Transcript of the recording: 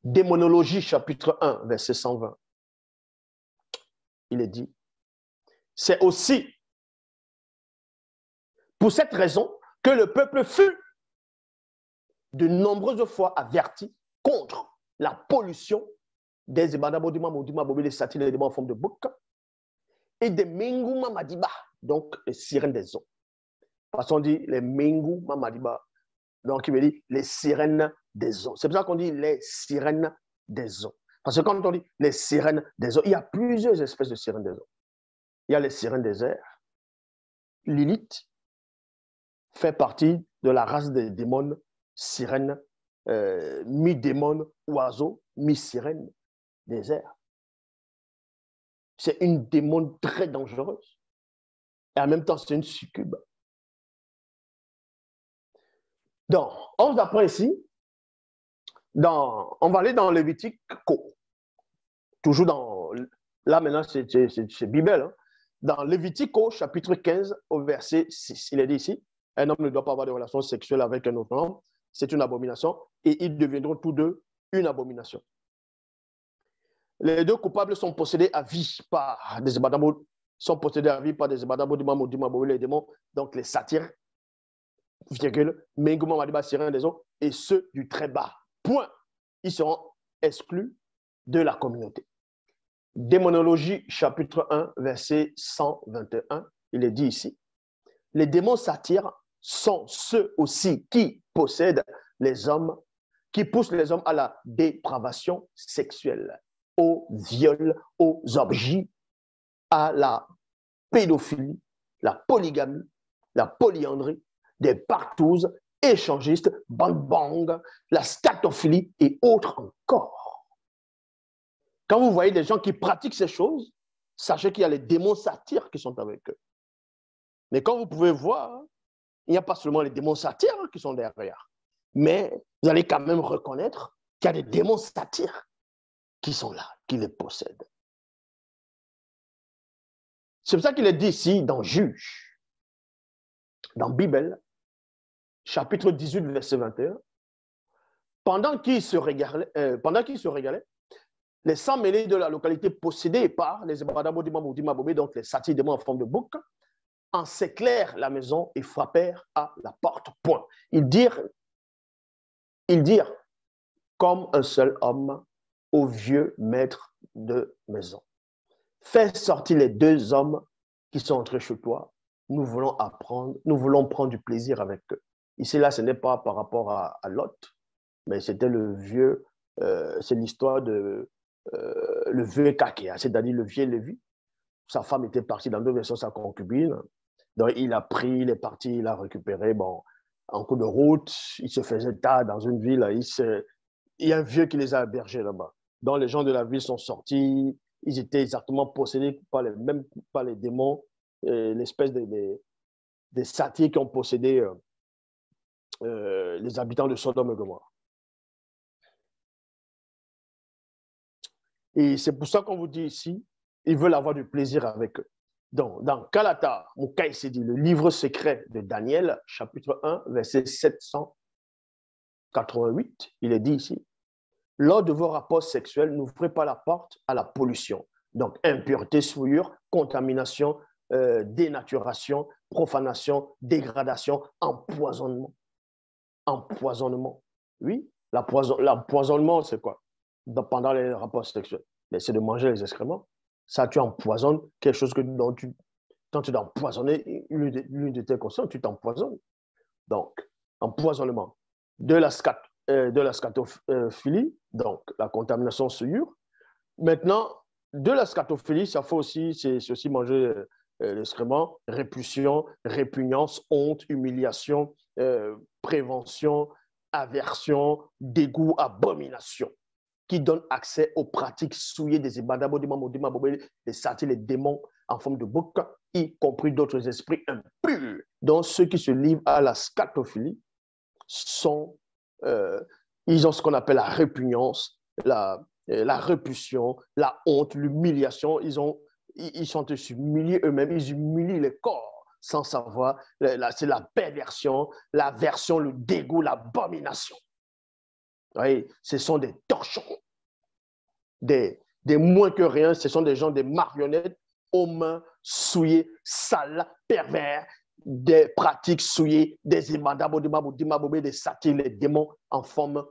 Démonologie, chapitre 1, verset 120. Il est dit, c'est aussi pour cette raison que le peuple fut de nombreuses fois averti contre la pollution des Ibadabodima, Modima, Bobé, des satires, des démons en forme de bouc et des Mengouma Madiba, donc les sirènes des eaux. Parce qu'on dit les Mengouma Madiba, donc il veut dire les sirènes des eaux. C'est pour ça qu'on dit les sirènes des eaux. Parce que quand on dit les sirènes des eaux, il y a plusieurs espèces de sirènes des eaux. Il y a les sirènes des airs. Lilith fait partie de la race des démons sirènes, mi-démon, oiseau, mi-sirène des airs. C'est une démon très dangereuse. Et en même temps, c'est une succube. Donc, on apprend ici, on va aller dans Lévitique, toujours dans, là maintenant c'est Bible, hein, dans Lévitique chapitre 15 au verset 6. Il est dit ici, un homme ne doit pas avoir de relations sexuelles avec un autre homme, c'est une abomination, et ils deviendront tous deux une abomination. Les deux coupables sont possédés à vie par des Ibadabod, sont possédés à vie par des Ibadabod, les démons, donc les satyres, virgule, Mengouma Madiba, sirène des eaux, et ceux du très bas. Point. Ils seront exclus de la communauté. Démonologie, chapitre 1, verset 121, il est dit ici, les démons satyres sont ceux aussi qui possèdent les hommes, qui poussent les hommes à la dépravation sexuelle, au viol, aux orgies, à la pédophilie, la polygamie, la polyandrie, des partous, échangistes, bang-bang, la scatophilie et autres encore. Quand vous voyez des gens qui pratiquent ces choses, sachez qu'il y a les démons satyres qui sont avec eux. Mais comme vous pouvez voir, il n'y a pas seulement les démons satyres qui sont derrière, mais vous allez quand même reconnaître qu'il y a des démons satyres qui sont là, qui les possèdent. C'est pour ça qu'il est dit ici dans Juge, dans Bible, chapitre 18, verset 21, pendant qu'ils se régalaient, les sangs mêlés de la localité possédée par les Ibadabodimabodimabobé, donc les satyres démons en forme de bouc, encerclèrent la maison et frappèrent à la porte. Point. Ils dirent comme un seul homme au vieux maître de maison. Fais sortir les deux hommes qui sont entrés chez toi. Nous voulons prendre du plaisir avec eux. Ici, là, ce n'est pas par rapport à Lot, mais c'était le vieux, c'est l'histoire de le vieux Kakéa, c'est-à-dire le vieux Lévi. Sa femme était partie dans deux versions, sa concubine. Donc, il a pris, il est parti, il a récupéré. Bon, en cours de route, il se faisait tard dans une ville. Il y a un vieux qui les a hébergés là-bas. Donc, les gens de la ville sont sortis. Ils étaient exactement possédés par les démons, l'espèce des satyres qui ont possédé les habitants de Sodome et Gomorrhe. Et c'est pour ça qu'on vous dit ici, ils veulent avoir du plaisir avec eux. Donc, dans Kalata, Moukaï s'est dit, le livre secret de Daniel, chapitre 1, verset 788, il est dit ici, lors de vos rapports sexuels, n'ouvrez pas la porte à la pollution. Donc, impureté, souillure, contamination, dénaturation, profanation, dégradation, empoisonnement. Empoisonnement. Oui, l'empoisonnement, c'est quoi? Pendant les rapports sexuels, c'est de manger les excréments. Ça, tu empoisonnes quelque chose quand tu dois empoisonner l'une de tes consciences, tu t'empoisonnes. Donc, empoisonnement. De la scatophilie, donc la contamination souillure. Maintenant, de la scatophilie, ça fait aussi, c'est aussi manger l'excrément, répulsion, répugnance, honte, humiliation, prévention, aversion, dégoût, abomination, qui donne accès aux pratiques souillées des ibadabodimabobé, des satyres, les démons en forme de bouc, y compris d'autres esprits impurs. Donc, ceux qui se livrent à la scatophilie ils ont ce qu'on appelle la répugnance, la répulsion, la honte, l'humiliation. Ils sont humiliés eux-mêmes, ils humilient les corps sans savoir. C'est la perversion, l'aversion, le dégoût, l'abomination. Oui, ce sont des torchons, des moins que rien, ce sont des gens, des marionnettes aux mains souillées, sales, pervers, des pratiques souillées, des imandabos, des satires, des démons en forme